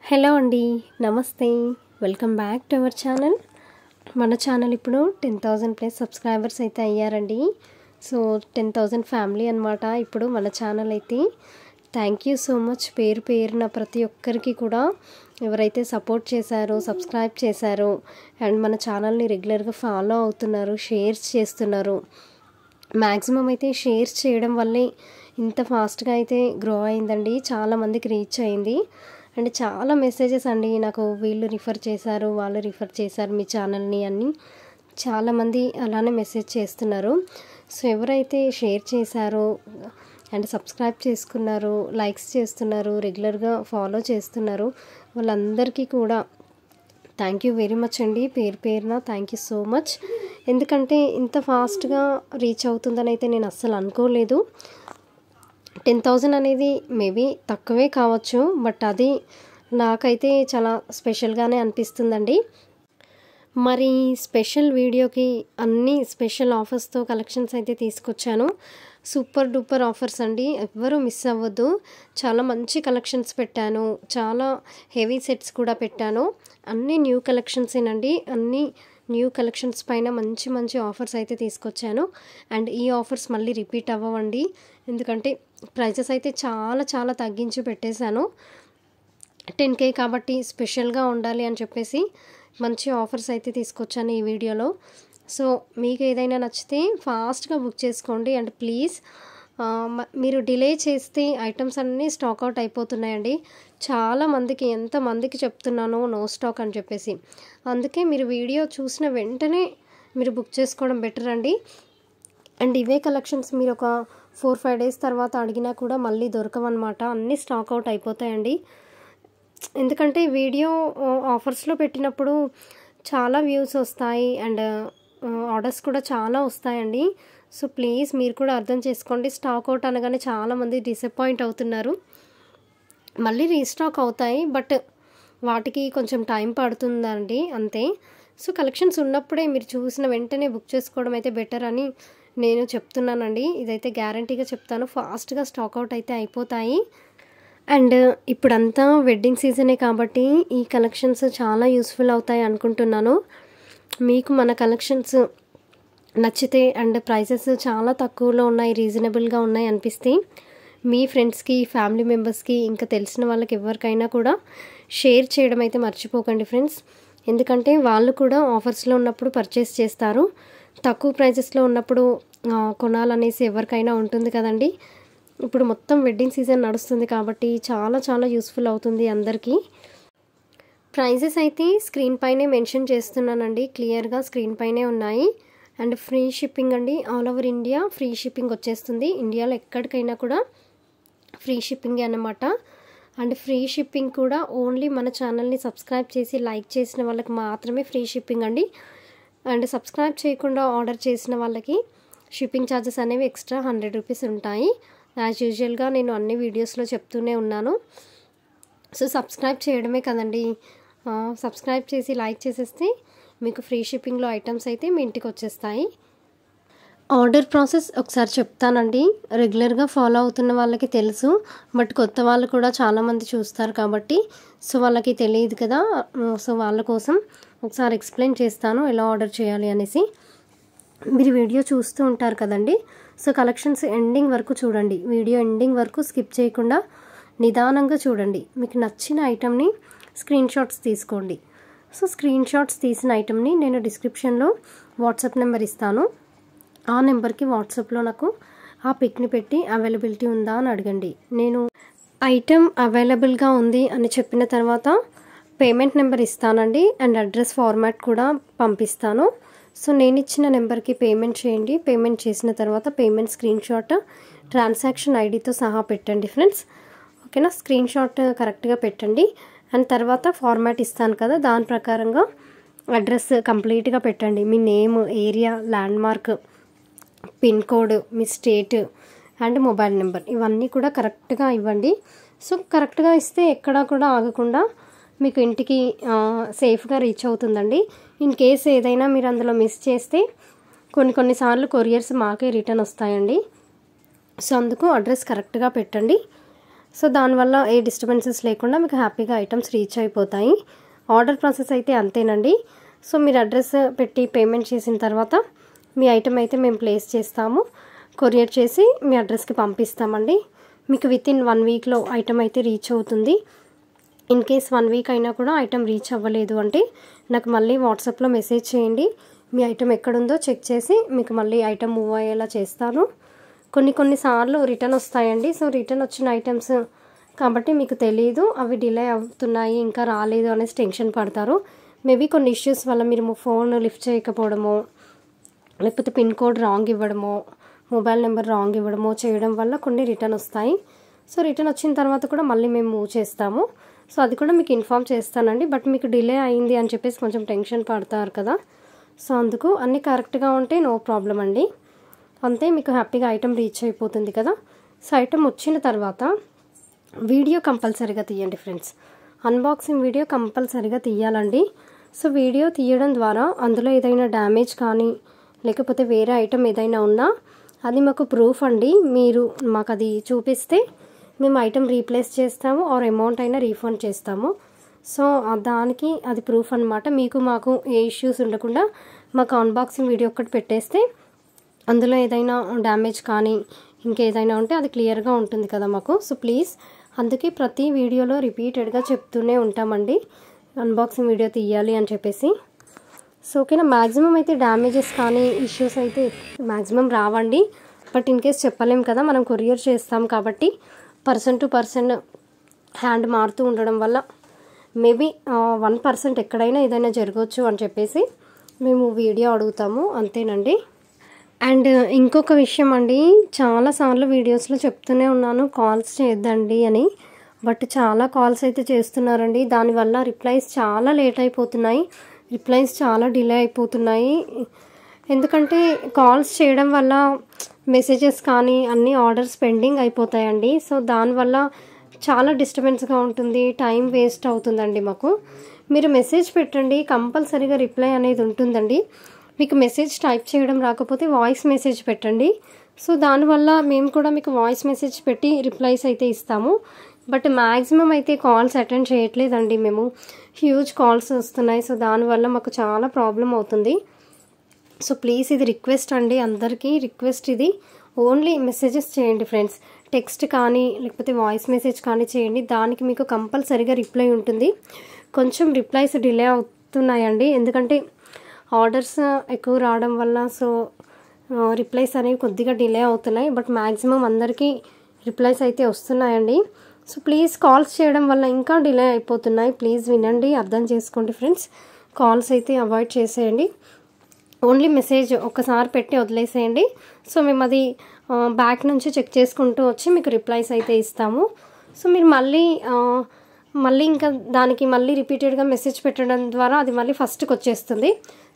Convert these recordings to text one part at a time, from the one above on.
Hello అండి, నమస్తే. Welcome back to our channel. మన ఛానల్ ఇప్పుడు 10,000 ప్లస్ సబ్స్క్రైబర్స్ అయితే అయ్యారండి. సో 10,000 ఫ్యామిలీ అనమాట ఇప్పుడు మన ఛానల్ అయితే. థ్యాంక్ యూ సో మచ్ పేరు పేరున ప్రతి ఒక్కరికి కూడా ఎవరైతే సపోర్ట్ చేశారో, సబ్స్క్రైబ్ చేశారో అండ్ మన ఛానల్ని రెగ్యులర్గా ఫాలో అవుతున్నారు, షేర్స్ చేస్తున్నారు. మ్యాక్సిమం అయితే షేర్స్ చేయడం వల్లే ఇంత ఫాస్ట్గా అయితే గ్రో అయిందండి, చాలామందికి రీచ్ అయింది. అండ్ చాలా మెసేజెస్ అండి, నాకు వీళ్ళు రిఫర్ చేశారు, వాళ్ళు రిఫర్ చేశారు మీ ఛానల్ని అని చాలామంది అలానే మెసేజ్ చేస్తున్నారు. సో ఎవరైతే షేర్ చేశారో అండ్ సబ్స్క్రైబ్ చేసుకున్నారు, లైక్స్ చేస్తున్నారు, రెగ్యులర్గా ఫాలో చేస్తున్నారు, వాళ్ళందరికీ కూడా థ్యాంక్ యూ వెరీ మచ్ అండి. పేరు పేరున థ్యాంక్ యూ సో మచ్. ఎందుకంటే ఇంత ఫాస్ట్గా రీచ్ అవుతుందని అయితే నేను అస్సలు అనుకోలేదు. 10,000 అనేది మేబీ తక్కువే కావచ్చు, బట్ అది నాకైతే చాలా స్పెషల్గానే అనిపిస్తుందండి. మరి స్పెషల్ వీడియోకి అన్ని స్పెషల్ ఆఫర్స్తో కలెక్షన్స్ అయితే తీసుకొచ్చాను. సూపర్ డూపర్ ఆఫర్స్ అండి, ఎవ్వరూ మిస్ అవ్వద్దు. చాలా మంచి కలెక్షన్స్ పెట్టాను, చాలా హెవీ సెట్స్ కూడా పెట్టాను. అన్నీ న్యూ కలెక్షన్సేనండి, అన్నీ న్యూ కలెక్షన్స్ పైన మంచి మంచి ఆఫర్స్ అయితే తీసుకొచ్చాను. అండ్ ఈ ఆఫర్స్ మళ్ళీ రిపీట్ అవ్వండి, ఎందుకంటే ప్రైజెస్ అయితే చాలా చాలా తగ్గించి పెట్టేశాను. 10K కాబట్టి స్పెషల్గా ఉండాలి అని చెప్పేసి మంచి ఆఫర్స్ అయితే తీసుకొచ్చాను ఈ వీడియోలో. సో మీకు ఏదైనా నచ్చితే ఫాస్ట్గా బుక్ చేసుకోండి. అండ్ ప్లీజ్ మీరు డిలే చేస్తే ఐటమ్స్ అన్నీ స్టాక్అవుట్ అయిపోతున్నాయండి. చాలామందికి, ఎంతమందికి చెప్తున్నానో నో స్టాక్ అని చెప్పేసి. అందుకే మీరు వీడియో చూసిన వెంటనే మీరు బుక్ చేసుకోవడం బెటర్ అండి. అండ్ ఇవే కలెక్షన్స్ మీరు ఒక 4-5 డేస్ తర్వాత అడిగినా కూడా మళ్ళీ దొరకవన్నమాట, అన్నీ స్టాక్అవుట్ అయిపోతాయండి. ఎందుకంటే వీడియో ఆఫర్స్లో పెట్టినప్పుడు చాలా వ్యూస్ వస్తాయి అండ్ ఆర్డర్స్ కూడా చాలా వస్తాయండి. సో ప్లీజ్ మీరు కూడా అర్థం చేసుకోండి. స్టాక్అవుట్ అనగానే చాలామంది డిసప్పాయింట్ అవుతున్నారు. మళ్ళీ రీస్టాక్ అవుతాయి, బట్ వాటికి కొంచెం టైం పడుతుందండి, అంతే. సో కలెక్షన్స్ ఉన్నప్పుడే మీరు చూసిన వెంటనే బుక్ చేసుకోవడం అయితే బెటర్ అని నేను చెప్తున్నానండి. ఇదైతే గ్యారంటీగా చెప్తాను, ఫాస్ట్గా స్టాక్అవుట్ అయితే అయిపోతాయి. అండ్ ఇప్పుడంతా వెడ్డింగ్ సీజనే కాబట్టి ఈ కలెక్షన్స్ చాలా యూస్ఫుల్ అవుతాయి అనుకుంటున్నాను. మీకు మన కలెక్షన్స్ నచ్చితే అండ్ ప్రైసెస్ చాలా తక్కువలో ఉన్నాయి, రీజనబుల్గా ఉన్నాయి అనిపిస్తే మీ ఫ్రెండ్స్కి, ఫ్యామిలీ మెంబర్స్కి, ఇంకా తెలిసిన వాళ్ళకి ఎవరికైనా కూడా షేర్ చేయడం అయితే మర్చిపోకండి ఫ్రెండ్స్. ఎందుకంటే వాళ్ళు కూడా ఆఫర్స్లో ఉన్నప్పుడు పర్చేస్ చేస్తారు, తక్కువ ప్రైజెస్లో ఉన్నప్పుడు కొనాలనేసి ఎవరికైనా ఉంటుంది కదండి. ఇప్పుడు మొత్తం వెడ్డింగ్ సీజన్ నడుస్తుంది కాబట్టి చాలా చాలా యూస్ఫుల్ అవుతుంది అందరికీ. ప్రైజెస్ అయితే స్క్రీన్ పైనే మెన్షన్ చేస్తున్నానండి, క్లియర్గా స్క్రీన్ పైనే ఉన్నాయి. అండ్ ఫ్రీ షిప్పింగ్ అండి, all over India free shipping వచ్చేస్తుంది. ఇండియాలో ఎక్కడికైనా కూడా ఫ్రీ షిప్పింగ్ అన్నమాట. అండ్ ఫ్రీ షిప్పింగ్ కూడా ఓన్లీ మన ఛానల్ని సబ్స్క్రైబ్ చేసి లైక్ చేసిన వాళ్ళకి మాత్రమే ఫ్రీ షిప్పింగ్ అండి. అండ్ సబ్స్క్రైబ్ చేయకుండా ఆర్డర్ చేసిన వాళ్ళకి షిప్పింగ్ ఛార్జెస్ అనేవి ఎక్స్ట్రా 100 రూపీస్ ఉంటాయి. యాజ్ యూజువల్గా నేను అన్ని వీడియోస్లో చెప్తూనే ఉన్నాను. సో సబ్స్క్రైబ్ చేయడమే కదండి, సబ్స్క్రైబ్ చేసి లైక్ చేసేస్తే మీకు ఫ్రీ షిప్పింగ్లో ఐటమ్స్ అయితే మీ ఇంటికి వచ్చేస్తాయి. ఆర్డర్ ప్రాసెస్ ఒకసారి చెప్తానండి, రెగ్యులర్గా ఫాలో అవుతున్న వాళ్ళకి తెలుసు, బట్ కొత్త వాళ్ళు కూడా చాలామంది చూస్తారు కాబట్టి సో వాళ్ళకి తెలియదు కదా. సో వాళ్ళ కోసం ఒకసారి ఎక్స్ప్లెయిన్ చేస్తాను ఎలా ఆర్డర్ చేయాలి అనేసి. మీరు వీడియో చూస్తూ ఉంటారు కదండి, సో కలెక్షన్స్ ఎండింగ్ వరకు చూడండి, వీడియో ఎండింగ్ వరకు స్కిప్ చేయకుండా నిదానంగా చూడండి. మీకు నచ్చిన ఐటమ్ని స్క్రీన్ షాట్స్ తీసుకోండి. సో స్క్రీన్ షాట్స్ తీసిన ఐటమ్ని నేను డిస్క్రిప్షన్లో వాట్సాప్ నెంబర్ ఇస్తాను, ఆ నెంబర్కి వాట్సాప్లో నాకు ఆ పిక్ని పెట్టి అవైలబిలిటీ ఉందా అని అడగండి. నేను ఐటమ్ అవైలబుల్గా ఉంది అని చెప్పిన తర్వాత పేమెంట్ నెంబర్ ఇస్తానండి అండ్ అడ్రస్ ఫార్మాట్ కూడా పంపిస్తాను. సో నేను ఇచ్చిన నెంబర్కి పేమెంట్ చేయండి. పేమెంట్ చేసిన తర్వాత పేమెంట్ స్క్రీన్ షాట్ ట్రాన్సాక్షన్ ఐడితో సహా పెట్టండి ఫ్రెండ్స్, ఓకేనా. స్క్రీన్ షాట్ కరెక్ట్గా పెట్టండి. అండ్ తర్వాత ఫార్మాట్ ఇస్తాను కదా, దాని ప్రకారంగా అడ్రస్ కంప్లీట్గా పెట్టండి. మీ name, area, landmark, pin code, మీ స్టేట్ అండ్ మొబైల్ నెంబర్ ఇవన్నీ కూడా కరెక్ట్గా ఇవ్వండి. సో కరెక్ట్గా ఇస్తే ఎక్కడా కూడా ఆగకుండా మీకు ఇంటికి సేఫ్గా రీచ్ అవుతుందండి. ఇన్ కేస్ ఏదైనా మీరు అందులో మిస్ చేస్తే కొన్నిసార్లు కొరియర్స్ మాకే రిటర్న్ వస్తాయండి. సో అందుకు అడ్రస్ కరెక్ట్గా పెట్టండి. సో దానివల్ల ఏ డిస్టర్బెన్సెస్ లేకుండా మీకు హ్యాపీగా ఐటమ్స్ రీచ్ అయిపోతాయి. ఆర్డర్ ప్రాసెస్ అయితే అంతేనండి. సో మీరు అడ్రస్ పెట్టి పేమెంట్ చేసిన తర్వాత మీ ఐటమ్ అయితే మేము ప్లేస్ చేస్తాము, కొరియర్ చేసి మీ అడ్రస్కి పంపిస్తామండి. మీకు వితిన్ 1 వీక్లో ఐటమ్ అయితే రీచ్ అవుతుంది. ఇన్ కేస్ 1 వీక్ అయినా కూడా ఐటమ్ రీచ్ అవ్వలేదు అంటే నాకు మళ్ళీ వాట్సాప్లో మెసేజ్ చేయండి. మీ ఐటమ్ ఎక్కడుందో చెక్ చేసి మీకు మళ్ళీ ఐటమ్ మూవ్ అయ్యేలా చేస్తాను. కొన్నిసార్లు రిటర్న్ వస్తాయండి. సో రిటర్న్ వచ్చిన ఐటమ్స్ కాబట్టి మీకు తెలియదు, అవి డిలే అవుతున్నాయి ఇంకా రాలేదు అనేసి టెన్షన్ పడతారు. మేబీ కొన్ని ఇష్యూస్ వల్ల మీరు ఫోన్ లిఫ్ట్ చేయకపోవడమో, లేకపోతే పిన్ కోడ్ రాంగ్ ఇవ్వడమో, మొబైల్ నెంబర్ రాంగ్ ఇవ్వడమో చేయడం వల్ల కొన్ని రిటర్న్ వస్తాయి. సో రిటర్న్ వచ్చిన తర్వాత కూడా మళ్ళీ మేము మూవ్ చేస్తాము. సో అది కూడా మీకు ఇన్ఫామ్ చేస్తానండి. బట్ మీకు డిలే అయింది అని చెప్పేసి కొంచెం టెన్షన్ పడతారు కదా, సో అందుకు అన్నీ కరెక్ట్గా ఉంటే నో ప్రాబ్లం అండి. అంతే, మీకు హ్యాపీగా ఐటమ్ రీచ్ అయిపోతుంది కదా. సో ఐటమ్ వచ్చిన తర్వాత వీడియో కంపల్సరీగా తీయండి ఫ్రెండ్స్. అన్బాక్సింగ్ వీడియో కంపల్సరీగా తీయాలండి. సో వీడియో తీయడం ద్వారా అందులో ఏదైనా డ్యామేజ్ కానీ లేకపోతే వేరే ఐటమ్ ఏదైనా ఉన్నా అది మాకు ప్రూఫ్ అండి. మీరు మాకు అది చూపిస్తే మేము ఐటమ్ రీప్లేస్ చేస్తాము ఆర్ అమౌంట్ అయినా రీఫండ్ చేస్తాము. సో దానికి అది ప్రూఫ్ అనమాట. మీకు మాకు ఏ ఇష్యూస్ ఉండకుండా మాకు అన్బాక్సింగ్ వీడియో ఒక్కటి పెట్టేస్తే అందులో ఏదైనా డ్యామేజ్ కానీ ఇంకేదైనా ఉంటే అది క్లియర్గా ఉంటుంది కదా మాకు. సో ప్లీజ్, అందుకే ప్రతి వీడియోలో రిపీటెడ్గా చెప్తూనే ఉంటామండి అన్బాక్సింగ్ వీడియో తీయాలి అని చెప్పేసి. సో ఓకేనా, మ్యాక్సిమం అయితే డ్యామేజెస్ కానీ ఇష్యూస్ అయితే మ్యాక్సిమం రావండి. బట్ ఇన్ కేస్ చెప్పలేం కదా, మనం కొరియర్ చేస్తాం కాబట్టి పర్సన్ టు పర్సన్ హ్యాండ్ మారుతూ ఉండడం వల్ల మేబీ 1% ఎక్కడైనా ఏదైనా జరగవచ్చు అని చెప్పేసి మేము వీడియో అడుగుతాము, అంతేనండి. అండ్ ఇంకొక విషయం అండి, చాలాసార్లు వీడియోస్లో చెప్తూనే ఉన్నాను కాల్స్ చేయొద్దండి అని. బట్ చాలా కాల్స్ అయితే చేస్తున్నారండి. దానివల్ల రిప్లైస్ చాలా లేట్ అయిపోతున్నాయి, రిప్లైస్ చాలా డిలే అయిపోతున్నాయి. ఎందుకంటే కాల్స్ చేయడం వల్ల మెసేజెస్ కానీ అన్ని ఆర్డర్స్ పెండింగ్ అయిపోతాయండి. సో దానివల్ల చాలా డిస్టర్బెన్స్గా ఉంటుంది, టైం వేస్ట్ అవుతుందండి మాకు. మీరు మెసేజ్ పెట్టండి, కంపల్సరీగా రిప్లై అనేది ఉంటుందండి. మీకు మెసేజ్ టైప్ చేయడం రాకపోతే వాయిస్ మెసేజ్ పెట్టండి. సో దానివల్ల మేము కూడా మీకు వాయిస్ మెసేజ్ పెట్టి రిప్లైస్ అయితే ఇస్తాము. బట్ మ్యాక్సిమం అయితే కాల్స్ అటెండ్ చేయట్లేదండి మేము, హ్యూజ్ కాల్స్ వస్తున్నాయి. సో దానివల్ల మాకు చాలా ప్రాబ్లం అవుతుంది. సో ప్లీజ్, ఇది రిక్వెస్ట్ అండి, అందరికీ రిక్వెస్ట్. ఇది ఓన్లీ మెసేజెస్ చేయండి ఫ్రెండ్స్, టెక్స్ట్ కానీ లేకపోతే వాయిస్ మెసేజ్ కానీ చేయండి. దానికి మీకు కంపల్సరీగా రిప్లై ఉంటుంది. కొంచెం రిప్లైస్ డిలే అవుతున్నాయండి, ఎందుకంటే ఆర్డర్స్ ఎక్కువ రావడం వల్ల. సో రిప్లైస్ అనేవి కొద్దిగా డిలే అవుతున్నాయి. బట్ మ్యాక్సిమం అందరికీ రిప్లైస్ అయితే వస్తున్నాయండి. సో ప్లీజ్, కాల్స్ చేయడం వల్ల ఇంకా డిలే అయిపోతున్నాయి. ప్లీజ్ వినండి, అర్థం చేసుకోండి ఫ్రెండ్స్. కాల్స్ అయితే అవాయిడ్ చేసేయండి. ఓన్లీ మెసేజ్ ఒక్కసారి పెట్టి వదిలేసేయండి. సో మేము అది బ్యాక్ నుంచి చెక్ చేసుకుంటూ వచ్చి మీకు రిప్లైస్ అయితే ఇస్తాము. సో మీరు మళ్ళీ ఇంకా దానికి మళ్ళీ రిపీటెడ్గా మెసేజ్ పెట్టడం ద్వారా అది మళ్ళీ ఫస్ట్కి వచ్చేస్తుంది.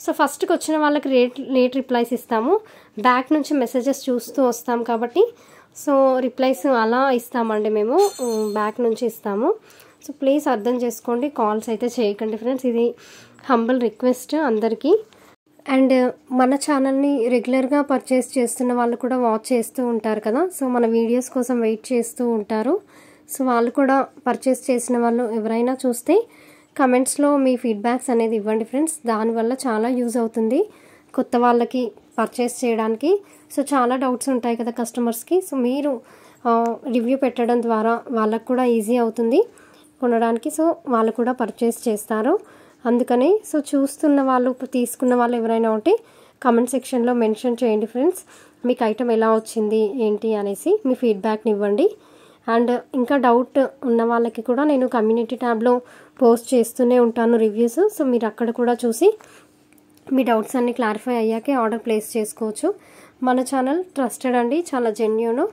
సో ఫస్ట్కి వచ్చిన వాళ్ళకి లేట్ రిప్లైస్ ఇస్తాము, బ్యాక్ నుంచి మెసేజెస్ చూస్తూ వస్తాం కాబట్టి సో రిప్లైస్ అలా ఇస్తామండి, మేము బ్యాక్ నుంచి ఇస్తాము. సో ప్లీజ్ అర్థం చేసుకోండి, కాల్స్ అయితే చేయకండి ఫ్రెండ్స్. ఇది హంబల్ రిక్వెస్ట్ అందరికీ. అండ్ మన ఛానల్ని రెగ్యులర్గా పర్చేస్ చేస్తున్న వాళ్ళు కూడా వాచ్ చేస్తూ ఉంటారు కదా, సో మన వీడియోస్ కోసం వెయిట్ చేస్తూ ఉంటారు. సో వాళ్ళు కూడా పర్చేస్ చేసిన వాళ్ళు ఎవరైనా చూస్తే కమెంట్స్లో మీ ఫీడ్బ్యాక్స్ అనేది ఇవ్వండి ఫ్రెండ్స్. దానివల్ల చాలా యూజ్ అవుతుంది కొత్త వాళ్ళకి పర్చేస్ చేయడానికి. సో చాలా డౌట్స్ ఉంటాయి కదా కస్టమర్స్కి. సో మీరు రివ్యూ పెట్టడం ద్వారా వాళ్ళకు కూడా ఈజీ అవుతుంది కొనడానికి. సో వాళ్ళు కూడా పర్చేస్ చేస్తారు అందుకని. సో చూస్తున్న వాళ్ళు, తీసుకున్న వాళ్ళు ఎవరైనా ఉంటే కామెంట్ సెక్షన్లో మెన్షన్ చేయండి ఫ్రెండ్స్, మీకు ఐటమ్ ఎలా వచ్చింది ఏంటి అనేసి మీ ఫీడ్బ్యాక్ని ఇవ్వండి. అండ్ ఇంకా డౌట్ ఉన్న వాళ్ళకి కూడా నేను కమ్యూనిటీ ట్యాబ్లో పోస్ట్ చేస్తూనే ఉంటాను రివ్యూస్. సో మీరు అక్కడ కూడా చూసి మీ డౌట్స్ అన్నీ క్లారిఫై అయ్యాకే ఆర్డర్ ప్లేస్ చేసుకోవచ్చు. మన ఛానల్ ట్రస్టెడ్ అండి, చాలా జెన్యూన్,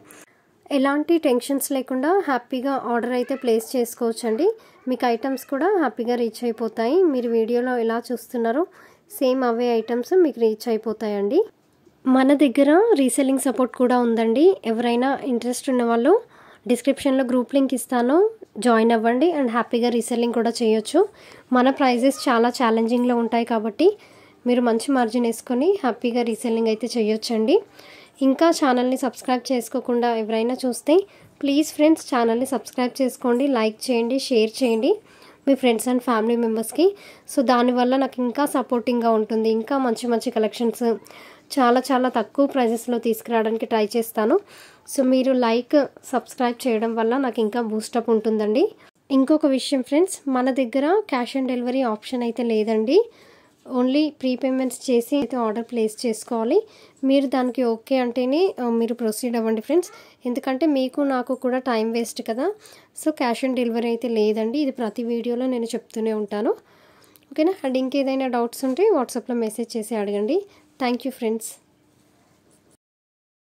ఎలాంటి టెన్షన్స్ లేకుండా హ్యాపీగా ఆర్డర్ అయితే ప్లేస్ చేసుకోవచ్చండి. మీకు ఐటమ్స్ కూడా హ్యాపీగా రీచ్ అయిపోతాయి. మీరు వీడియోలో ఎలా చూస్తున్నారో సేమ్ అవే ఐటమ్స్ మీకు రీచ్ అయిపోతాయండి. మన దగ్గర రీసెల్లింగ్ సపోర్ట్ కూడా ఉందండి. ఎవరైనా ఇంట్రెస్ట్ ఉన్న వాళ్ళు డిస్క్రిప్షన్లో గ్రూప్ లింక్ ఇస్తాను, జాయిన్ అవ్వండి అండ్ హ్యాపీగా రీసెల్లింగ్ కూడా చేయొచ్చు. మన ప్రైజెస్ చాలా ఛాలెంజింగ్లో ఉంటాయి కాబట్టి మీరు మంచి మార్జిన్ వేసుకొని హ్యాపీగా రీసెల్లింగ్ అయితే చేయొచ్చండి. ఇంకా ఛానల్ని సబ్స్క్రైబ్ చేసుకోకుండా ఎవరైనా చూస్తే ప్లీజ్ ఫ్రెండ్స్ ఛానల్ని సబ్స్క్రైబ్ చేసుకోండి, లైక్ చేయండి, షేర్ చేయండి మీ ఫ్రెండ్స్ అండ్ ఫ్యామిలీ మెంబర్స్కి. సో దానివల్ల నాకు ఇంకా సపోర్టింగ్గా ఉంటుంది. ఇంకా మంచి మంచి కలెక్షన్స్ చాలా చాలా తక్కువ ప్రైజెస్లో తీసుకురావడానికి ట్రై చేస్తాను. సో మీరు లైక్ సబ్స్క్రైబ్ చేయడం వల్ల నాకు ఇంకా బూస్టప్ ఉంటుందండి. ఇంకొక విషయం ఫ్రెండ్స్, మన దగ్గర క్యాష్ ఆన్ డెలివరీ ఆప్షన్ అయితే లేదండి. ఓన్లీ ప్రీపేమెంట్స్ చేసి అయితే ఆర్డర్ ప్లేస్ చేసుకోవాలి. మీరు దానికి ఓకే అంటేనే మీరు ప్రొసీడ్ అవ్వండి ఫ్రెండ్స్. ఎందుకంటే మీకు నాకు కూడా టైం వేస్ట్ కదా. సో క్యాష్ ఆన్ డెలివరీ అయితే లేదండి. ఇది ప్రతి వీడియోలో నేను చెప్తూనే ఉంటాను. ఓకేనా. అండ్ ఇంకేదైనా డౌట్స్ ఉంటే వాట్సాప్లో మెసేజ్ చేసి అడగండి. Thank you friends.